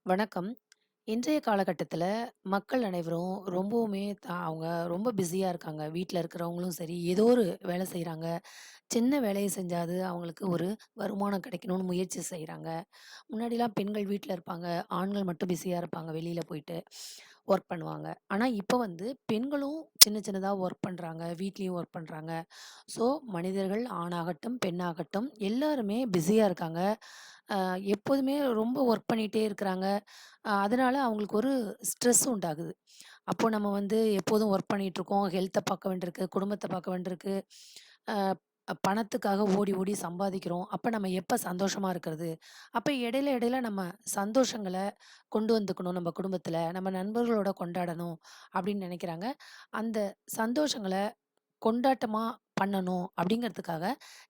வணக்கம். இன்றைய காலகட்டத்தில மக்கள் அனைவரும் ரொம்பவுமே அவங்க ரொம்ப பிஸியா இருக்காங்க. வீட்ல இருக்கிறவங்களும் சரி, ஏதோ ஒரு வேலை செய்றாங்க. சின்ன வேலைய செஞ்சாவது அவங்களுக்கு ஒரு வருமானம் கிடைக்கணும்னு முயற்சி செய்றாங்க. முன்னாடிலாம் பெண்கள் வீட்ல இருப்பாங்க. ஆண்கள் மட்டும் பிஸியா இருப்பாங்க. வெளியில போயிட்டு ஒர்க் பண்ணுவாங்க. ஆனா, இப்ப வந்து பெண்களும் சின்ன சின்னதா ஒர்க் பண்றாங்க. வீட்லயும் ஒர்க் பண்றாங்க. ஸோ, மனிதர்கள் ஆணாகட்டும், பெண்ணாகட்டும் எல்லாருமே பிஸியா இருக்காங்க. அ எப்போதுமே ரொம்ப ஒர்க் பண்ணிட்டே இருக்கிறாங்க. அதனால அவங்களுக்கு ஒரு ஸ்ட்ரெஸ் உண்டாகுது. அப்போ நம்ம வந்து எப்போதும் ஒர்க் பண்ணிட்டுருக்கோம். ஹெல்த்த பார்க்க வேண்டியிருக்கு, குடும்பத்த பார்க்க வேண்டியிருக்கு. அ பணத்துக்காக ஓடி ஓடி சம்பாதிக்கிறோம். அப்ப நம்ம எப்ப சந்தோஷமா இருக்கிறது? அப்ப இடையில இடையில நம்ம சந்தோஷங்கள கொண்டு வந்துக்கணும் நம்ம குடும்பத்தில. நம்ம நண்பர்களோட கொண்டாடணும் அப்படின்னு நெனைக்கிறாங்க. அந்த சந்தோஷங்கள கொண்டாட்டமா பண்ணணும் அப்படிங்கிறதுக்காக,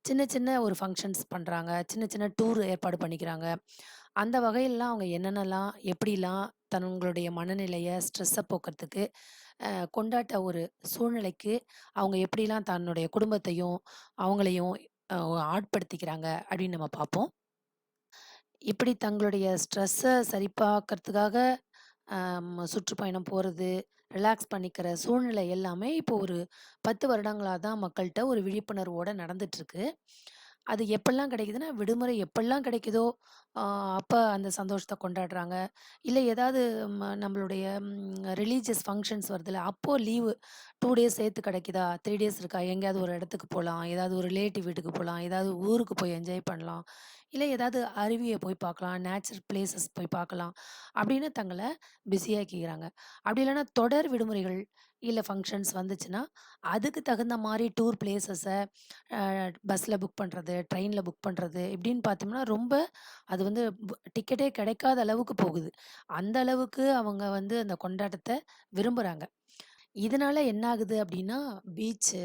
சின்ன சின்ன ஒரு ஃபங்ஷன்ஸ் பண்றாங்க. சின்ன சின்ன டூர் ஏற்பாடு பண்ணிக்கிறாங்க. அந்த வகையிலலாம் அவங்க என்னென்னலாம், எப்படிலாம் தங்களுடைய மனநிலைய, ஸ்ட்ரெஸ்ஸ போக்குறதுக்கு, கொண்டாட்ட ஒரு சூழ்நிலைக்கு அவங்க எப்படிலாம் தன்னுடைய குடும்பத்தையும், அவங்களையும் அ ஆட்படுத்திக்கிறாங்க அப்படின்னு நம்ம பார்ப்போம். இப்படி தங்களுடைய ஸ்ட்ரெஸ்ஸ சரிபார்க்கறதுக்காக சுற்றுப்பயணம் போறது, ரிலாக்ஸ் பண்ணிக்கிற சூழ்நிலை எல்லாமே இப்போ ஒரு 10 வருடங்களா தான் மக்கள்ட்ட ஒரு விழிப்புணர்வோட நடந்துட்டுருக்கு. அது எப்பல்லாம் கிடைக்குதுன்னா, விடுமுறை எப்பல்லாம் கிடைக்குதோ, அ அப்ப அந்த சந்தோஷத்த கொண்டாடுறாங்க. இல்ல ஏதாவது நம்மளுடைய ரிலீஜியஸ் ஃபங்ஷன்ஸ் வருதுல்ல, அப்போ லீவு 2 டேஸ் சேர்த்து கிடைக்குதா, 3 டேஸ் இருக்கா, எங்கேயாவது ஒரு இடத்துக்கு போலாம், ஏதாவது ஒரு ரிலேட்டிவ் வீட்டுக்கு போலாம், ஏதாவது ஊருக்கு போய் என்ஜாய் பண்ணலாம். இல்ல ஏதாவது அருவிய போய் பார்க்கலாம், நேச்சர் பிளேஸஸ் போய் பார்க்கலாம். அப்படின்னு தங்கள பிஸியாக்கிக்கிறாங்க. அப்படி இல்லன்னா தொடர் விடுமுறைகள், இல்ல ஃபங்ஷன்ஸ் வந்துச்சுன்னா, அதுக்கு தகுந்த மாரி டூர் பிளேஸஸ பஸ்ல புக் பண்றது, ட்ரெயின்ல புக் பண்றது இப்படின்னு பார்த்தோம்னா, ரொம்ப அது வந்து டிக்கெட்டே கிடைக்காத அளவுக்கு போகுது. அந்த அளவுக்கு அவங்க வந்து அந்த கொண்டாட்டத்த விரும்புறாங்க. இதனால என்ன ஆகுது அப்படின்னா, பீச்சு,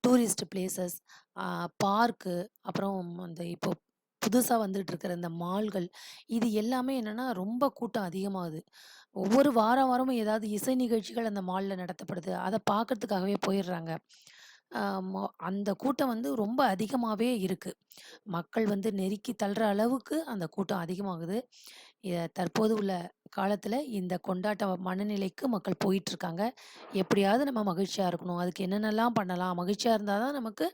டூரிஸ்ட் பிளேஸஸ், அ பார்க்கு, அப்புறம் அந்த இப்போ புதுசா வந்துட்டு இருக்கிற இந்த மால்கள், இது எல்லாமே என்னன்னா ரொம்ப கூட்டம் அதிகமாகுது. ஒவ்வொரு வாரம் வாரமும் ஏதாவது இசை நிகழ்ச்சிகள் அந்த மால்ல நடத்தப்படுது. அத பார்க்கறதுக்காகவே போயிடுறாங்க. அ மொ அந்த கூட்டம் வந்து ரொம்ப அதிகமாவே இருக்கு. மக்கள் வந்து நெருக்கி தள்ளுற அளவுக்கு அந்த கூட்டம் அதிகமாகுது. தற்போது உள்ள காலத்துல இந்த கொண்டாட்ட மனநிலைக்கு மக்கள் போயிட்டுருக்காங்க. எப்படியாவது நம்ம மகிழ்ச்சியா இருக்கணும். அதுக்கு என்னென்னலாம் பண்ணலாம்? மகிழ்ச்சியா இருந்தா தான் நமக்கு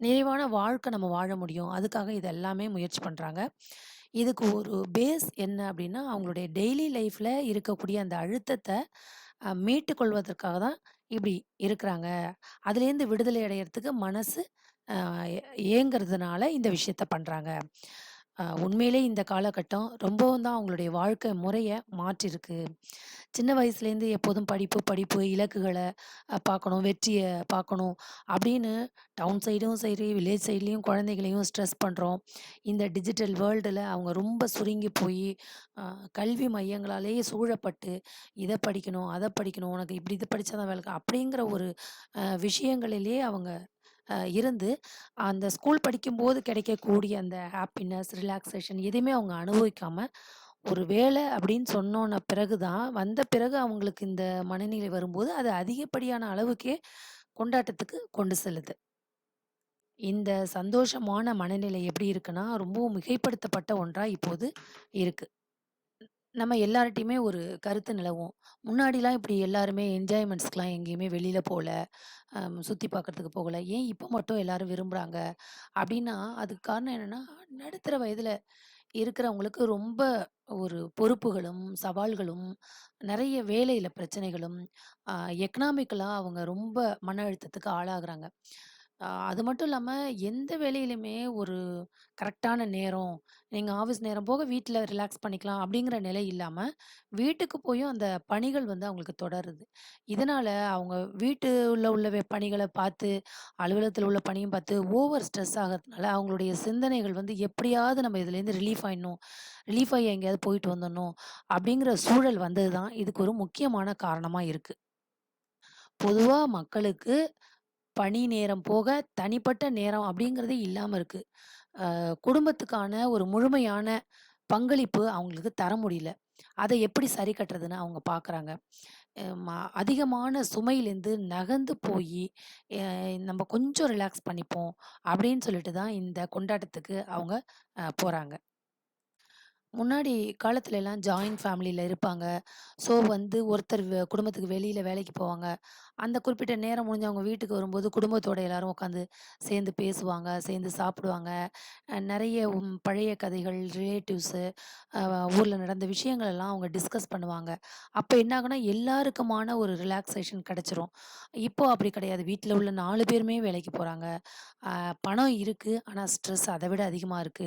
நிறைவான வாழ்க்கை நம்ம வாழ முடியும். அதுக்காக இது எல்லாமே முயற்சி பண்றாங்க. இதுக்கு ஒரு பேஸ் என்ன அப்படின்னா, அவங்களுடைய டெய்லி லைஃப்ல இருக்கக்கூடிய அந்த அழுத்தத்த மீட்டுக் கொள்வதற்காக தான் இப்படி இருக்கிறாங்க. அதுலேருந்து விடுதலை அடையறதுக்கு மனசு அ ஏங்குறதுனால இந்த விஷயத்த பண்றாங்க. உண்மையிலே இந்த காலகட்டம் ரொம்பவும் தான் அவங்களுடைய வாழ்க்கை முறைய மாற்றிருக்கு. சின்ன வயசுலேருந்து எப்போதும் படிப்பு, படிப்பு, இலக்குகள பார்க்கணும், வெற்றிய பார்க்கணும் அப்படின்னு டவுன் சைடும் சரி, வில்லேஜ் சைட்லயும் குழந்தைகளையும் ஸ்ட்ரெஸ் பண்றோம். இந்த டிஜிட்டல் வேர்ல்டுல அவங்க ரொம்ப சுருங்கி போயி, அ கல்வி மையங்களாலேயே சூழப்பட்டு, இத படிக்கணும், அத படிக்கணும், உனக்கு இப்படி இது படிச்சா தான் வேலை அப்படிங்கிற ஒரு விஷயங்களிலேயே அவங்க இருந்து, அந்த ஸ்கூல் படிக்கும்போது கிடைக்கக்கூடிய அந்த ஹாப்பினஸ், ரிலாக்சேஷன் எதையுமே அவங்க அனுபவிக்காம, ஒரு வேலை அப்படின்னு சொன்னோன பிறகு தான் வந்த பிறகு அவங்களுக்கு இந்த மனநிலை வரும்போது, அது அதிகப்படியான அளவுக்கே கொண்டாட்டத்துக்கு கொண்டு செல்லுது. இந்த சந்தோஷமான மனநிலை எப்படி இருக்குன்னா, ரொம்பவும் மிகைப்படுத்தப்பட்ட ஒன்றா இப்போது இருக்கு. நம்ம எல்லார்ட்டயுமே ஒரு கருத்து நிலவும். முன்னாடிலாம் இப்படி எல்லாருமே என்ஜாய்மெண்ட்ஸ்க்குலாம் எங்கேயுமே வெளியில போல, சுத்தி பார்க்கறதுக்கு போகல. ஏன் இப்ப மட்டும் எல்லாரும் விரும்புறாங்க? அப்படின்னா, அதுக்கு காரணம் என்னன்னா, நடுத்தர வயதுல இருக்கிறவங்களுக்கு ரொம்ப ஒரு பொறுப்புகளும், சவால்களும், நெறைய வேலையில பிரச்சனைகளும், அ எக்கனாமிக்கலா அவங்க ரொம்ப மன அழுத்தத்துக்கு ஆளாகுறாங்க. அது மட்டும் இல்லாம எந்த வேலையிலுமே ஒரு கரெக்ட்டான நேரம், நீங்க ஆஃபீஸ் நேரம் போக வீட்ல ரிலாக்ஸ் பண்ணிக்கலாம் அப்படிங்கிற நிலை இல்லாம, வீட்டுக்கு போயும் அந்த பணிகள் வந்து அவங்களுக்கு தொடருது. இதனால அவங்க வீட்டுல உள்ள பணிகள பார்த்து, அலுவலகத்தில உள்ள பணியும் பார்த்து ஓவர் ஸ்ட்ரெஸ் ஆகுறதுனால, அவங்களுடைய சிந்தனைகள் வந்து எப்படியாவது நம்ம இதுலேருந்து ரிலீஃப் ஆயிடணும். ரிலீஃப் ஆயி எங்கேயாவது போயிட்டு வந்துடணும். அப்படிங்கிற சூழல் வந்தது தான் இதுக்கு ஒரு முக்கியமான காரணமா இருக்கு. பொதுவா மக்களுக்கு பணி நேரம் போக தனிப்பட்ட நேரம் அப்படிங்கிறதே இல்லாம இருக்கு. குடும்பத்துக்கான ஒரு முழுமையான பங்களிப்பு அவங்களுக்கு தர முடியல. அத எப்படி சரி கட்டுறதுன்னு அவங்க பார்க்குறாங்க. அதிகமான சுமையிலேருந்து நகர்ந்து போயி, நம்ம கொஞ்சம் ரிலாக்ஸ் பண்ணிப்போம் அப்படின்னு சொல்லிட்டு தான் இந்த கொண்டாட்டத்துக்கு அவங்க போறாங்க. முன்னாடி காலத்துலலாம் ஜாயிண்ட் ஃபேமிலில இருப்பாங்க. ஸோ வந்து ஒருத்தர் குடும்பத்துக்கு வெளியில வேலைக்கு போவாங்க. அந்த குறிப்பிட்ட நேரம் முடிஞ்சு அவங்க வீட்டுக்கு வரும்போது, குடும்பத்தோட எல்லாரும் உட்காந்து சேர்ந்து பேசுவாங்க, சேர்ந்து சாப்பிடுவாங்க. நெறைய பழைய கதைகள், ரிலேட்டிவ்ஸு அ ஊர்ல நடந்த விஷயங்கள் எல்லாம் அவங்க டிஸ்கஸ் பண்ணுவாங்க. அப்ப என்ன ஆகும்னா, எல்லாருக்குமான ஒரு ரிலாக்சேஷன் கிடைச்சிரும். இப்போ அப்படி கிடையாது. வீட்ல உள்ள 4 பேருமே வேலைக்கு போறாங்க. அ பணம் இருக்கு. ஆனா ஸ்ட்ரெஸ் அத விட அதிகமா இருக்கு.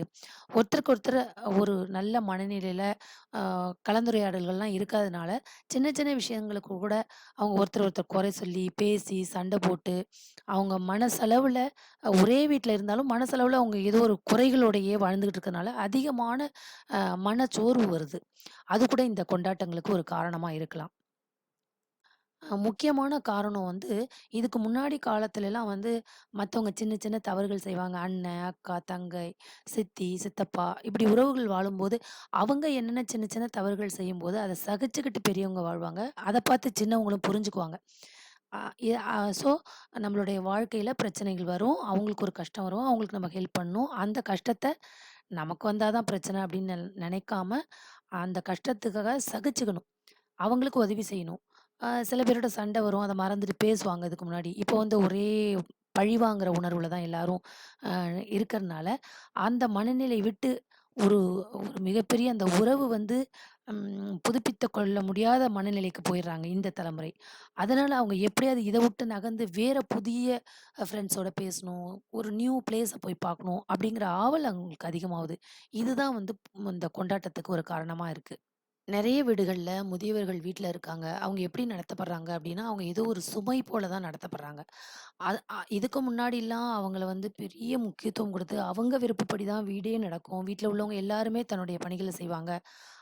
ஒருத்தருக்கு ஒருத்தர் ஒரு நல்ல மனநிலையில அ கலந்துரையாடல்கள்லாம் இருக்காதனால, சின்ன சின்ன விஷயங்களுக்கு கூட அவங்க ஒருத்தர் ஒருத்தர் குறை சொல்லி, பேசி, சண்டை போட்டு, அவங்க மனசளவுல ஒரே வீட்ல இருந்தாலும் மனசளவுல அவங்க ஏதோ ஒரு குறைகளோடையே வாழ்ந்துகிட்டு இருக்கனால, அதிகமான மனச்சோர்வு வருது. அது கூட இந்த கொண்டாட்டங்களுக்கு ஒரு காரணமா இருக்கலாம். முக்கியமான காரணம் வந்து, இதுக்கு முன்னாடி காலத்துலலாம் வந்து மத்தவங்க சின்ன சின்ன தவறுகள் செய்வாங்க. அண்ணன், அக்கா, தங்கை, சித்தி, சித்தப்பா இப்படி உறவுகள் வாழும்போது, அவங்க என்னென்ன சின்ன சின்ன தவறுகள் செய்யும்போது, அத சகிச்சுக்கிட்டு பெரியவங்க வாழ்வாங்க. அத பார்த்து சின்னவங்களும் புரிஞ்சுக்குவாங்க. அ எ அ ஸோ நம்மளுடைய வாழ்க்கையில பிரச்சனைகள் வரும். அவங்களுக்கு ஒரு கஷ்டம் வரும். அவங்களுக்கு நம்ம ஹெல்ப் பண்ணணும். அந்த கஷ்டத்த நமக்கு வந்தா தான் பிரச்சனை அப்படின்னு நெனைக்காம, அந்த கஷ்டத்துக்காக சகிச்சுக்கணும். அவங்களுக்கு உதவி செய்யணும். சில பேரோட சண்டை வரும். அத மறந்துட்டு பேசுவாங்க இதுக்கு முன்னாடி. இப்போ வந்து ஒரே பழிவாங்குற உணர்வுல தான் எல்லாரும் அ இருக்கறனால, அந்த மனநிலை விட்டு ஒரு ஒரு மிகப்பெரிய அந்த உறவு வந்து புதுப்பித்துக் கொள்ள முடியாத மனநிலைக்கு போயிர்றாங்க இந்த தலைமுறை. அதனால அவங்க எப்படியாவது இத விட்டு நகர்ந்து வேற புதிய ஃப்ரெண்ட்ஸோட பேசணும். ஒரு நியூ பிளேஸ போய் பார்க்கணும் அப்படிங்கிற ஆவல் அவங்களுக்கு அதிகமாவுது. இதுதான் வந்து இந்த கொண்டாட்டத்துக்கு ஒரு காரணமா இருக்கு. நெறைய வீடுகள்ல முதியவர்கள் வீட்ல இருக்காங்க. அவங்க எப்படி நடத்தப்படுறாங்க அப்படின்னா, அவங்க ஏதோ ஒரு சுமை போல தான் நடத்தப்படுறாங்க. அது இதுக்கு முன்னாடிலாம் அவங்கள வந்து பெரிய முக்கியத்துவம் குடுத்து, அவங்க விருப்பப்படி தான் வீடே நடக்கும். வீட்ல உள்ளவங்க எல்லாருமே தன்னுடைய பணிகள செய்வாங்க.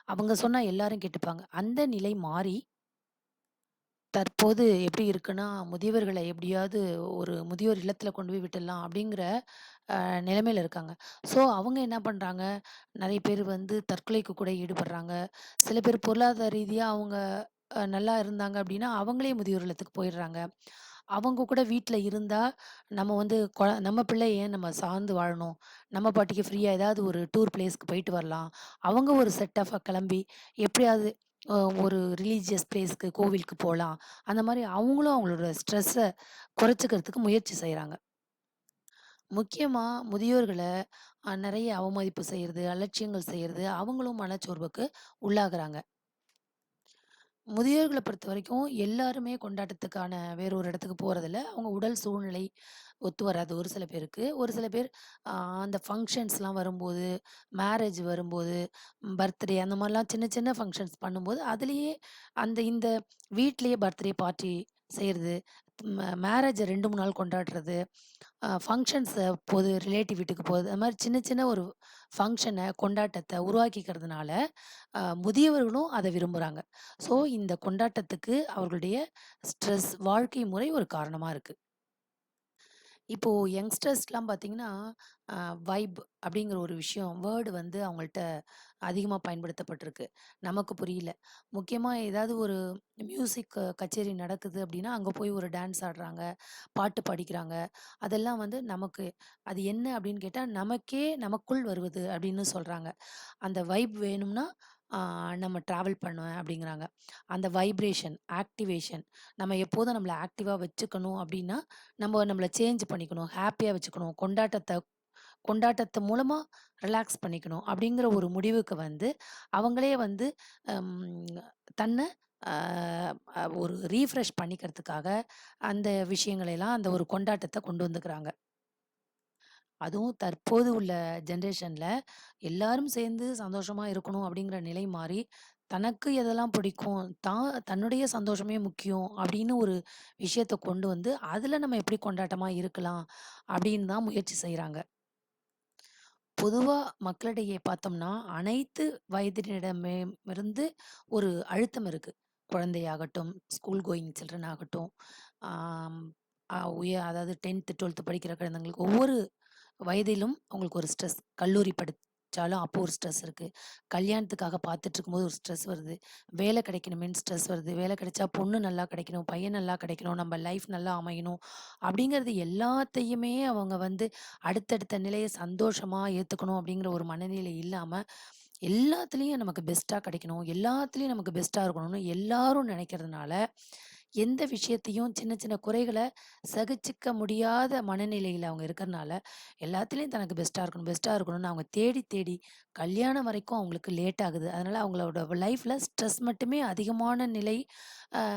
அவங்க சொன்னா எல்லாரும் கேட்டுப்பாங்க. அந்த நிலை மாறி, தற்போது எப்படி இருக்குன்னா, முதியவர்கள எப்படியாவது ஒரு முதியோர் இல்லத்துல கொண்டு போய் விட்டுடலாம் அப்படிங்கிற நிலைமையில இருக்காங்க. ஸோ அவங்க என்ன பண்றாங்க, நெறைய பேர் வந்து தற்கொலைக்கு கூட ஈடுபடுறாங்க. சில பேர் பொருளாதார ரீதியா அவங்க நல்லா இருந்தாங்க அப்படின்னா, அவங்களே முதியோர் இல்லத்துக்கு போயிடுறாங்க. அவங்க கூட வீட்ல இருந்தா, நம்ம வந்து நம்ம பிள்ளை ஏன் நம்ம சார்ந்து வாழணும்? நம்ம பாட்டுக்கு ஃப்ரீயா ஏதாவது ஒரு டூர் பிளேஸ்க்கு போயிட்டு வரலாம். அவங்க ஒரு செட் ஆஃபா கிளம்பி எப்படியாவது அ ஒரு ரிலீஜியஸ் பிளேஸ்க்கு கோவிலுக்கு போலாம். அந்த மாரி அவங்களும் அவங்களோட ஸ்ட்ரெஸ்ஸ குறைச்சுக்கிறதுக்கு முயற்சி செய்றாங்க. முக்கியமா முதியோர்கள நெறைய அவமதிப்பு செய்றது, அலட்சியங்கள் செய்றது, அவங்களும் மனச்சோர்வுக்கு உள்ளாகுறாங்க. முதியோர்கள பொறுத்தவரைக்கும் எல்லாருமே கொண்டாட்டத்துக்கான வேற ஒரு இடத்துக்கு போறதில்ல. அவங்க உடல் சூழ்நிலை ஒத்து வராது ஒரு சில பேருக்கு. ஒரு சில பேர் அ அந்த ஃபங்ஷன்ஸ்லாம் வரும்போது, மேரேஜ் வரும்போது, பர்த்டே அந்த மாரிலாம் சின்ன சின்ன ஃபங்ஷன்ஸ் பண்ணும்போது, அதிலேயே இந்த வீட்லயே பர்த்டே பார்ட்டி செய்றது, மேரேஜ 2, 3 நாள் கொண்டாடுறது. ஃபங்ஷன்ஸ் போது ரிலேட்டிவ் வீட்டுக்கு போறது. அது மாரி சின்ன சின்ன ஒரு கொண்டாட்டத்த உருவாக்கிக்கிறதுனால, முதியவர்களும் அத விரும்புறாங்க. ஸோ இந்த கொண்டாட்டத்துக்கு அவர்களுடைய ஸ்ட்ரெஸ் வாழ்க்கை முறை ஒரு காரணமா இருக்கு. இப்போ யங்ஸ்டர்ஸ்லாம் பார்த்தீங்கன்னா, அ வைப் அப்படிங்கிற ஒரு விஷயம் வேர்ட் வந்து அவங்கள்ட்ட அதிகமா பயன்படுத்தப்பட்டிருக்கு. நமக்கு புரியல. முக்கியமா ஏதாவது ஒரு மியூசிக் கச்சேரி நடக்குது அப்படின்னா, அங்க போய் ஒரு டான்ஸ் ஆடுறாங்க, பாட்டு படிக்கிறாங்க. அதெல்லாம் வந்து நமக்கு அது என்ன அப்படின்னு கேட்டா, நமக்கே நமக்குள் வருவது அப்படின்னு சொல்றாங்க. அந்த வைப் வேணும்னா, ஆ நம்ம ட்ராவல் பண்ணுவேன் அப்படிங்கிறாங்க. அந்த வைப்ரேஷன், ஆக்டிவேஷன் நம்ம எப்போதும் நம்மள ஆக்டிவா வச்சுக்கணும் அப்படின்னா, நம்மள சேஞ்ச் பண்ணிக்கணும். ஹேப்பியா வச்சுக்கணும். கொண்டாட்டத்த மூலமா ரிலாக்ஸ் பண்ணிக்கணும். அப்படிங்கிற ஒரு முடிவுக்கு வந்து, அவங்களே வந்து அம் தன்ன அ ஒரு ரீஃப்ரெஷ் பண்ணிக்கிறதுக்காக, அந்த விஷயங்களை எல்லாம் அந்த ஒரு கொண்டாட்டத்த கொண்டு வந்துக்கிறாங்க. அதுவும் தற்போது உள்ள ஜெனரேஷன்ல எல்லாரும் சேர்ந்து சந்தோஷமா இருக்கணும் அப்படிங்கிற நிலை மாறி, தனக்கு எதெல்லாம் பிடிக்கும், தன்னுடைய சந்தோஷமே முக்கியம் அப்படின்னு ஒரு விஷயத்த கொண்டு வந்து, அதுல நம்ம எப்படி கொண்டாட்டமா இருக்கலாம் அப்படின்னு தான் முயற்சி செய்றாங்க. பொதுவா மக்களிடையே பார்த்தோம்னா, அனைத்து வயதினரிடமே இருந்து ஒரு அழுத்தம் இருக்கு. குழந்தையாகட்டும், ஸ்கூல் கோயிங் சில்ட்ரன் ஆகட்டும், ஆம் அதாவது 10த், 12த் படிக்கிற குழந்தைங்களுக்கு ஒவ்வொரு வயதிலும் அவங்களுக்கு ஒரு ஸ்ட்ரெஸ். கல்லூரி படிச்சாலும் அப்போ ஒரு ஸ்ட்ரெஸ் இருக்கு. கல்யாணத்துக்காக பார்த்துட்டுருக்கும்போது ஒரு ஸ்ட்ரெஸ் வருது. வேலை கிடைக்கணுமேன்னு ஸ்ட்ரெஸ் வருது. வேலை கிடைச்சா பொண்ணு நல்லா கிடைக்கணும், பையன் நல்லா கிடைக்கணும், நம்ம லைஃப் நல்லா அமையணும். அப்படிங்கிறது எல்லாத்தையுமே அவங்க வந்து அடுத்தடுத்த நிலைய சந்தோஷமா ஏத்துக்கணும் அப்படிங்கிற ஒரு மனநிலை இல்லாம, எல்லாத்துலயும் நமக்கு பெஸ்ட்டா கிடைக்கணும். எல்லாத்துலயும் நமக்கு பெஸ்ட்டா இருக்கணும்னு எல்லாரும் நெனைக்கிறதுனால, எந்த விஷயத்தையும் சின்ன சின்ன குறைகள சகிச்சுக்க முடியாத மனநிலையில அவங்க இருக்கறனால, எல்லாத்துலயும் தனக்கு பெஸ்ட்டா இருக்கணும், பெஸ்ட்டா இருக்கணும்னு அவங்க தேடி தேடி கல்யாணம் வரைக்கும் அவங்களுக்கு லேட் ஆகுது. அதனால அவங்களோட லைஃப்ல ஸ்ட்ரெஸ் மட்டுமே அதிகமான நிலை.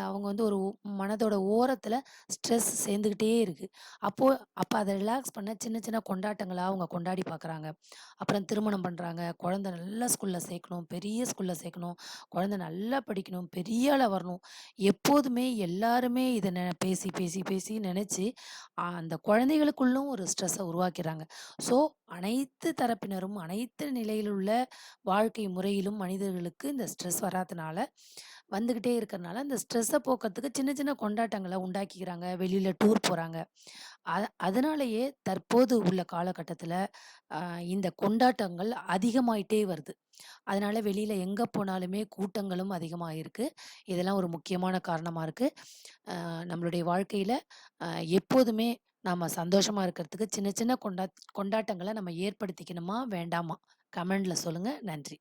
அவங்க வந்து ஒரு மனதோட ஓரத்துல ஸ்ட்ரெஸ் சேர்ந்துகிட்டே இருக்கு. அப்போ அப்ப அத ரிலாக்ஸ் பண்ண சின்ன சின்ன கொண்டாட்டங்களா அவங்க கொண்டாடி பார்க்குறாங்க. அப்புறம் திருமணம் பண்றாங்க. குழந்தை நல்ல ஸ்கூல்ல சேர்க்கணும், பெரிய ஸ்கூல்ல சேர்க்கணும், குழந்தை நல்லா படிக்கணும், பெரிய ஆளா வரணும். எப்போதுமே எல்லாருமே இத பேசி, பேசி, பேசி நெனச்சு, அந்த குழந்தைகளுக்குள்ளும் ஒரு ஸ்ட்ரெஸ்ஸ உருவாக்கிறாங்க. ஸோ, அனைத்து தரப்பினரும், அனைத்து நிலையில் உள்ள வாழ்க்கை முறையிலும் மனிதர்களுக்கு இந்த ஸ்ட்ரெஸ் வராதனால, வந்துகிட்டே இருக்கறனால, அந்த ஸ்ட்ரெஸ்ஸ போக்கறதுக்கு சின்ன சின்ன கொண்டாட்டங்கள உண்டாக்கிக்கிறாங்க. வெளியில டூர் போறாங்க. அதனாலேயே தற்போது உள்ள காலகட்டத்தில, அ இந்த கொண்டாட்டங்கள் அதிகமாயிட்டே வருது. அதனால வெளியில எங்க போனாலுமே கூட்டங்களும் அதிகமாயிருக்கு. இதெல்லாம் ஒரு முக்கியமான காரணமா இருக்கு. நம்மளுடைய வாழ்க்கையில அ எப்போதுமே நாம சந்தோஷமா இருக்கிறதுக்கு சின்ன சின்ன கொண்டாட்டங்கள நம்ம ஏற்படுத்திக்கணுமா? வேண்டாமா? கமெண்ட்ல சொல்லுங்க. நன்றி.